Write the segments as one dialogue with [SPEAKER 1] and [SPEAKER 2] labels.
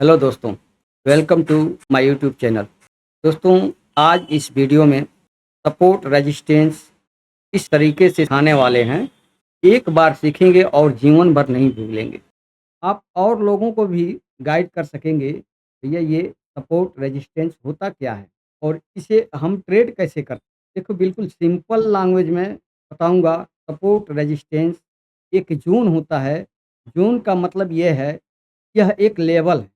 [SPEAKER 1] Hello दोस्तों, welcome to my YouTube channel. दोस्तों, आज इस वीडियो में सपोर्ट रेजिस्टेंस किस तरीके से सिखाने वाले हैं, एक बार सीखेंगे और जीवन भर नहीं भूलेंगे। आप और लोगों को भी गाइड कर सकेंगे, भैया ये सपोर्ट रेजिस्टेंस होता क्या है और इसे हम ट्रेड कैसे करते हैं। देखो, बिल्कुल सिंपल लैंग्वेज में बताऊंगा। सपोर्ट रेजिस्टेंस एक ज़ोन होता है। ज़ोन का मतलब ये है, यह एक लेवल है।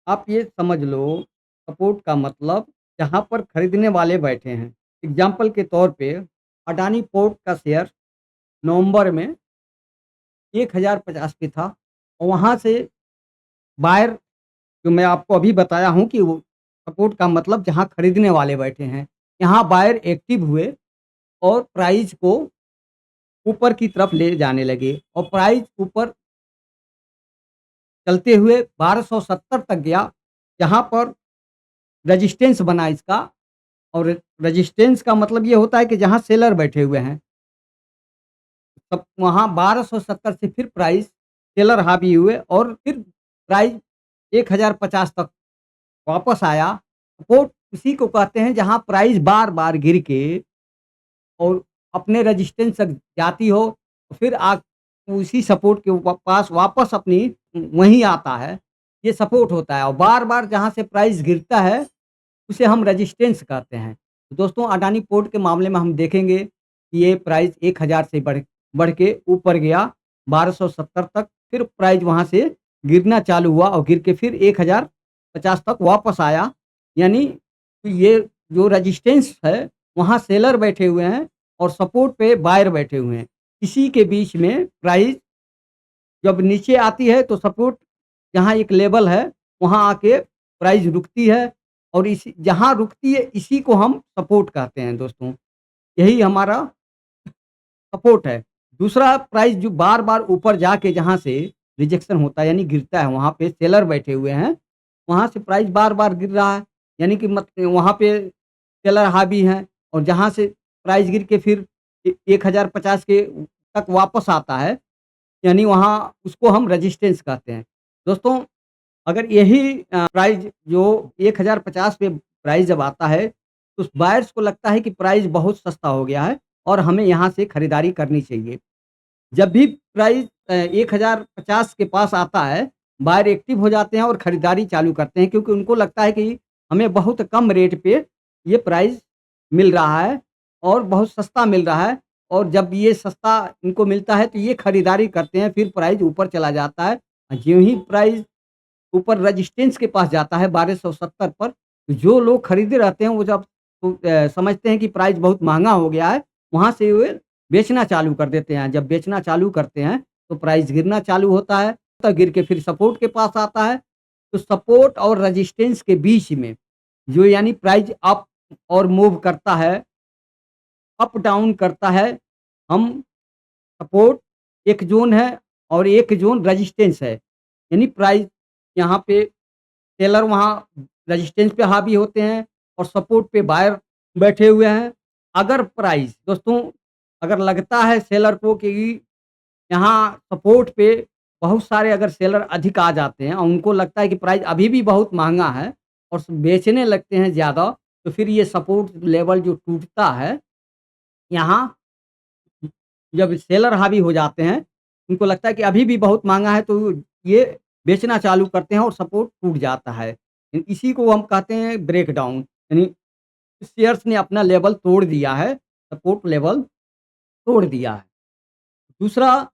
[SPEAKER 1] आप ये समझ लो, सपोर्ट का मतलब जहाँ पर खरीदने वाले बैठे हैं। एग्जाम्पल के तौर पे अडानी पोर्ट का शेयर नवंबर में 1050 पे था और वहाँ से बायर, जो मैं आपको अभी बताया हूँ कि वो सपोर्ट का मतलब जहाँ खरीदने वाले बैठे हैं, यहाँ बायर एक्टिव हुए और प्राइस को ऊपर की तरफ ले जाने लगे और प्राइस ऊपर चलते हुए 1270 तक गया, जहाँ पर रेजिस्टेंस बना इसका। और रेजिस्टेंस का मतलब ये होता है कि जहाँ सेलर बैठे हुए हैं, तब वहाँ 1270 से फिर प्राइस सेलर हावी हुए और फिर प्राइस 1050 तक वापस आया। सपोर्ट उसी को कहते हैं जहाँ प्राइस बार-बार गिर के और अपने रेजिस्टेंस तक जाती हो, फिर उसी सपोर्ट के पास वापस अपनी वहीं आता है। ये सपोर्ट होता है और बार-बार जहाँ से प्राइस गिरता है, उसे हम रेजिस्टेंस कहते हैं। तो दोस्तों, अडानी पोर्ट के मामले में हम देखेंगे कि ये प्राइस 1000 से बढ़ बढ़ के ऊपर गया 1270 तक, फिर प्राइस वहाँ से गिरना चालू हुआ और गिर के फिर 1050 तक वापस आया। यानी ये जो रेजिस्टेंस है, वहाँ सेलर बैठे हुए हैं और सपोर्ट पे बायर बैठे हुए हैं। इसी के बीच में प्राइस जब नीचे आती है तो सपोर्ट जहाँ एक लेवल है, वहाँ आके प्राइस रुकती है और इसी जहाँ रुकती है, इसी को हम सपोर्ट कहते हैं दोस्तों। यही हमारा सपोर्ट है। दूसरा, प्राइस जो बार-बार ऊपर जाके जहाँ से रिजेक्शन होता है यानी गिरता है, वहाँ पे सेलर बैठे हुए हैं, वहाँ से प्राइस बार-बार गिर रहा है। यानी कि वहाँ पे सेलर हावी हैं और जहाँ से प्राइस गिर के फिर 1050 के तक वापस आता है, यानी वहाँ उसको हम रेजिस्टेंस कहते हैं। दोस्तों, अगर यही प्राइस जो 1050 पे प्राइस जब आता है, तो बायर्स को लगता है कि प्राइस बहुत सस्ता हो गया है और हमें यहाँ से खरीदारी करनी चाहिए। जब भी प्राइस 1050 के पास आता है, बायर एक्टिव हो जाते हैं और खरीदारी चालू करते हैं, क्योंकि उनको लगता है कि हमें बहुत कम रेट पे ये प्राइस मिल रहा है और बहुत सस्ता मिल रहा है। और जब ये सस्ता इनको मिलता है, तो ये खरीदारी करते हैं, फिर प्राइस ऊपर चला जाता है। ज्यों ही प्राइस ऊपर रेजिस्टेंस के पास जाता है 1270 पर, तो जो लोग खरीदे रहते हैं वो जब समझते हैं कि प्राइस बहुत महँगा हो गया है, वहाँ से वे बेचना चालू कर देते हैं। जब बेचना चालू करते हैं, तो प्राइस गिरना चालू होता है, तो गिर के फिर सपोर्ट के पास आता है। तो सपोर्ट और रेजिस्टेंस के बीच में जो यानी प्राइस अप और मूव करता है, अप डाउन करता है, हम सपोर्ट एक ज़ोन है और एक ज़ोन रेजिस्टेंस है। यानी प्राइस यहाँ पे सेलर वहाँ रेजिस्टेंस पे हावी होते हैं और सपोर्ट पे बायर बैठे हुए हैं। अगर प्राइस दोस्तों, अगर लगता है सेलर को कि यहाँ सपोर्ट पे बहुत सारे अगर सेलर अधिक आ जाते हैं और उनको लगता है कि प्राइस अभी भी बहुत महँगा है और बेचने लगते हैं ज़्यादा, तो फिर ये सपोर्ट लेवल जो टूटता है, यहाँ जब सेलर हावी हो जाते हैं, उनको लगता है कि अभी भी बहुत महँगा है, तो ये बेचना चालू करते हैं और सपोर्ट टूट जाता है। इसी को हम कहते हैं ब्रेकडाउन। यानी शेयर्स ने अपना लेवल तोड़ दिया है, सपोर्ट लेवल तोड़ दिया है। दूसरा,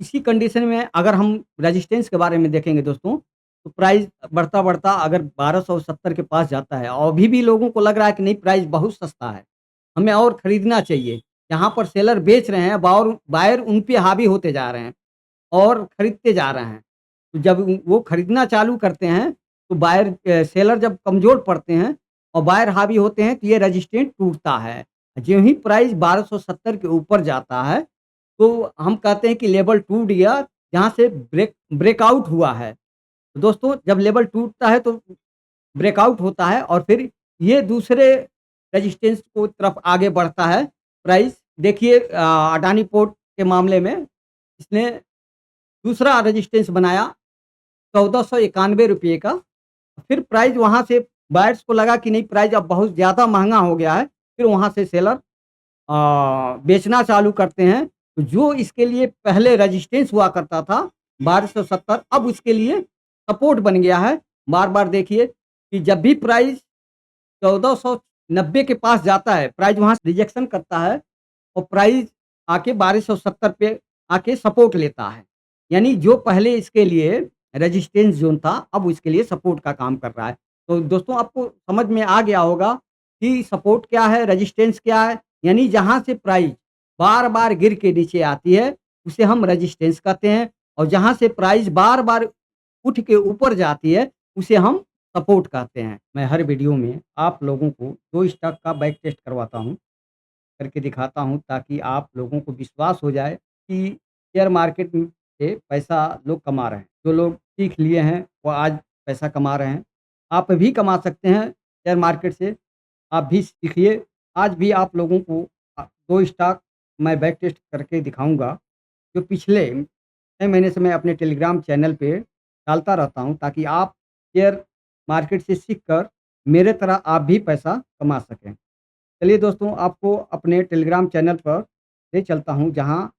[SPEAKER 1] इसी कंडीशन में अगर हम रेजिस्टेंस के बारे में देखेंगे दोस्तों, तो प्राइस बढ़ता-बढ़ता अगर 1270 के पास जाता है और अभी भी लोगों को लग रहा है कि नहीं, प्राइस बहुत सस्ता है, हमें और खरीदना चाहिए। जहाँ पर सेलर बेच रहे हैं, बायर उन पे हावी होते जा रहे हैं और खरीदते जा रहे हैं। तो जब वो खरीदना चालू करते हैं, तो सेलर जब कमज़ोर पड़ते हैं और बायर हावी होते हैं, तो ये रेजिस्टेंस टूटता है। ज्यों ही प्राइस 1270 के ऊपर जाता है, तो हम कहते हैं कि लेवल टूट गया, जहाँ से ब्रेकआउट हुआ है। तो दोस्तों, जब लेवल टूटता है तो ब्रेकआउट होता है और फिर ये दूसरे रेजिस्टेंस को तरफ आगे बढ़ता है प्राइस। देखिए, अडानी पोर्ट के मामले में इसने दूसरा रेजिस्टेंस बनाया ₹1491 का। फिर प्राइस वहाँ से बायर्स को लगा कि नहीं, प्राइस अब बहुत ज़्यादा महँगा हो गया है, फिर वहाँ से सेलर बेचना चालू करते हैं। तो जो इसके लिए पहले रेजिस्टेंस हुआ करता था 1270, अब उसके लिए सपोर्ट बन गया है। बार-बार देखिए कि जब भी प्राइस 1490 के पास जाता है, प्राइस वहाँ से रिजेक्शन करता है और प्राइस आके 1270 पे आके सपोर्ट लेता है। यानी जो पहले इसके लिए रेजिस्टेंस ज़ोन था, अब उसके लिए सपोर्ट का काम कर रहा है। तो दोस्तों, आपको समझ में आ गया होगा कि सपोर्ट क्या है, रेजिस्टेंस क्या है। यानी जहाँ से प्राइस बार-बार गिर के नीचे आती है, उसे हम रेजिस्टेंस कहते हैं, और जहाँ से प्राइस बार-बार उठ के ऊपर जाती है, उसे हम सपोर्ट कहते हैं। मैं हर वीडियो में आप लोगों को 2 स्टॉक का बैक टेस्ट करवाता हूँ, करके दिखाता हूँ, ताकि आप लोगों को विश्वास हो जाए कि शेयर मार्केट से पैसा लोग कमा रहे हैं। जो लोग सीख लिए हैं, वो आज पैसा कमा रहे हैं। आप भी कमा सकते हैं शेयर मार्केट से, आप भी सीखिए। आज भी आप लोगों को 2 स्टॉक मैं बैक टेस्ट करके दिखाऊँगा, जो पिछले 6 महीने से मैं अपने टेलीग्राम चैनल पे डालता रहता हूँ, ताकि आप शेयर मार्केट से सीख कर मेरे तरह आप भी पैसा कमा सकें। चलिए दोस्तों, आपको अपने टेलीग्राम चैनल पर ले चलता हूँ, जहाँ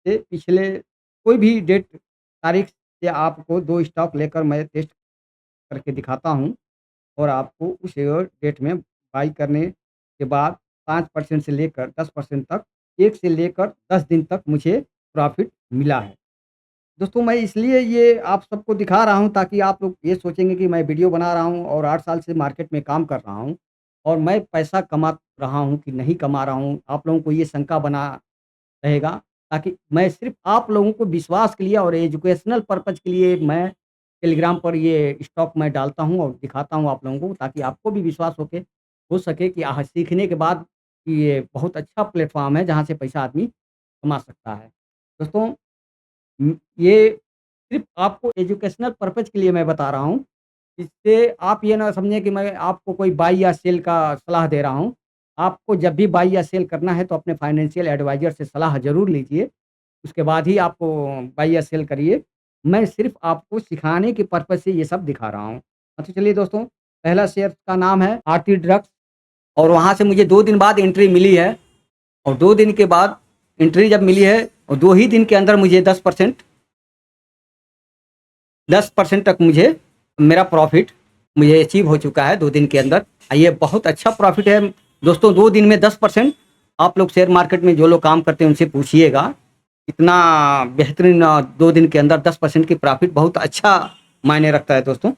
[SPEAKER 1] से पिछले कोई भी डेट तारीख से आपको 2 स्टॉक लेकर मैं टेस्ट करके दिखाता हूँ, और आपको उस डेट में बाई करने के बाद 5% से लेकर 10% तक, 1 से लेकर 10 दिन तक मुझे प्रॉफ़िट मिला है। दोस्तों, मैं इसलिए ये आप सबको दिखा रहा हूँ, ताकि आप लोग ये सोचेंगे कि मैं वीडियो बना रहा हूँ और 8 साल से मार्केट में काम कर रहा हूँ और मैं पैसा कमा रहा हूँ कि नहीं कमा रहा हूँ। आप लोगों को ये शंका बना रहेगा, ताकि मैं सिर्फ़ आप लोगों को विश्वास के लिए और एजुकेशनल पर्पज़ के लिए मैं टेलीग्राम पर ये स्टॉक मैं डालता हूँ और दिखाता हूँ आप लोगों को, ताकि आपको भी विश्वास हो सके कि सीखने के बाद कि ये बहुत अच्छा प्लेटफ़ॉर्म है, जहाँ से पैसा आदमी कमा सकता है। दोस्तों, ये सिर्फ़ आपको एजुकेशनल पर्पज़ के लिए मैं बता रहा हूँ। इससे आप ये ना समझें कि मैं आपको कोई बाई या सेल का सलाह दे रहा हूँ। आपको जब भी बाई या सेल करना है, तो अपने फाइनेंशियल एडवाइज़र से सलाह ज़रूर लीजिए। उसके बाद ही आपको बाई या सेल करिए। मैं सिर्फ़ आपको सिखाने के पर्पज़ से ये सब दिखा रहा हूँ। तो चलिए दोस्तों, पहला शेयर का नाम है आरती ड्रग्स, और वहाँ से मुझे 2 दिन बाद एंट्री मिली है, और 2 दिन के बाद एंट्री जब मिली है और 2 ही दिन के अंदर मुझे 10% तक मुझे मेरा प्रॉफ़िट मुझे अचीव हो चुका है 2 दिन के अंदर। ये बहुत अच्छा प्रॉफ़िट है दोस्तों। 2 दिन में 10%, आप लोग शेयर मार्केट में जो लोग काम करते हैं उनसे पूछिएगा, इतना बेहतरीन 2 दिन के अंदर 10% की प्रॉफ़िट बहुत अच्छा मायने रखता है दोस्तों।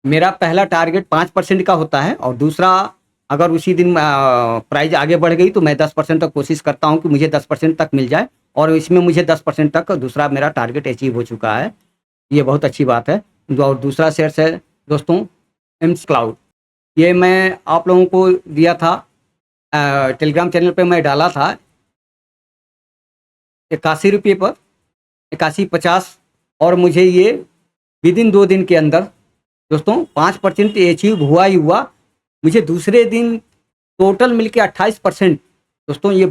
[SPEAKER 1] मेरा पहला टारगेट 5% का होता है, और दूसरा, अगर उसी दिन प्राइस आगे बढ़ गई तो मैं 10% तक कोशिश करता हूँ कि मुझे 10% तक मिल जाए, और इसमें मुझे 10% तक दूसरा मेरा टारगेट अचीव हो चुका है। ये बहुत अच्छी बात है। और दूसरा शेयर्स है दोस्तों एम्स क्लाउड। ये मैं आप लोगों को दिया था, टेलीग्राम चैनल पे मैं डाला था ₹81 पर, 81.50, और मुझे ये विदिन 2 दिन के अंदर दोस्तों 5% अचीव हुआ ही हुआ। मुझे दूसरे दिन टोटल मिलके 28%। दोस्तों, ये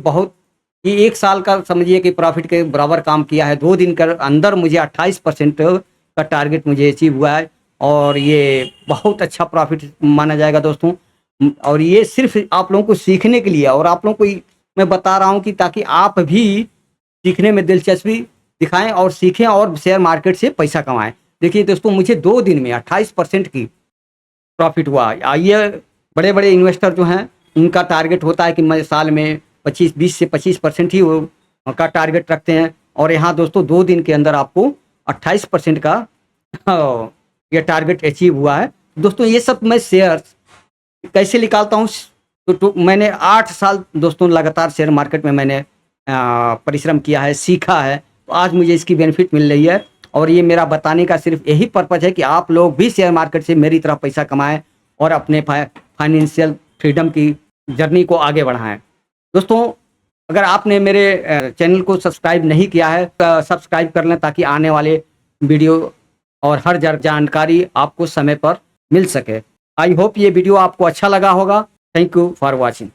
[SPEAKER 1] 1 साल का समझिए कि प्रॉफ़िट के बराबर काम किया है। 2 दिन के अंदर मुझे 28% का टारगेट मुझे अचीव हुआ है, और ये बहुत अच्छा प्रॉफ़िट माना जाएगा दोस्तों। और ये सिर्फ़ आप लोगों को सीखने के लिए, और आप लोगों को मैं बता रहा हूँ कि ताकि आप भी सीखने में दिलचस्पी दिखाएँ और सीखें और शेयर मार्केट से पैसा कमाएँ। देखिए दोस्तों, मुझे 2 दिन में 28% की प्रॉफ़िट हुआ। ये बड़े-बड़े इन्वेस्टर जो हैं, उनका टारगेट होता है कि मैं साल में 20 से 25% ही वो का टारगेट रखते हैं, और यहाँ दोस्तों 2 दिन के अंदर आपको 28% का ये टारगेट अचीव हुआ है। दोस्तों, ये सब मैं शेयर्स कैसे निकालता हूँ, तो मैंने 8 साल दोस्तों लगातार शेयर मार्केट में मैंने परिश्रम किया है, सीखा है, तो आज मुझे इसकी बेनिफिट मिल रही है। और ये मेरा बताने का सिर्फ यही पर्पज़ है कि आप लोग भी शेयर मार्केट से मेरी तरह पैसा कमाएँ और अपने फाइनेंशियल फ्रीडम की जर्नी को आगे बढ़ाएँ। दोस्तों, अगर आपने मेरे चैनल को सब्सक्राइब नहीं किया है, तो सब्सक्राइब कर लें, ताकि आने वाले वीडियो और हर जानकारी आपको समय पर मिल सके। आई होप ये वीडियो आपको अच्छा लगा होगा। Thank you for watching.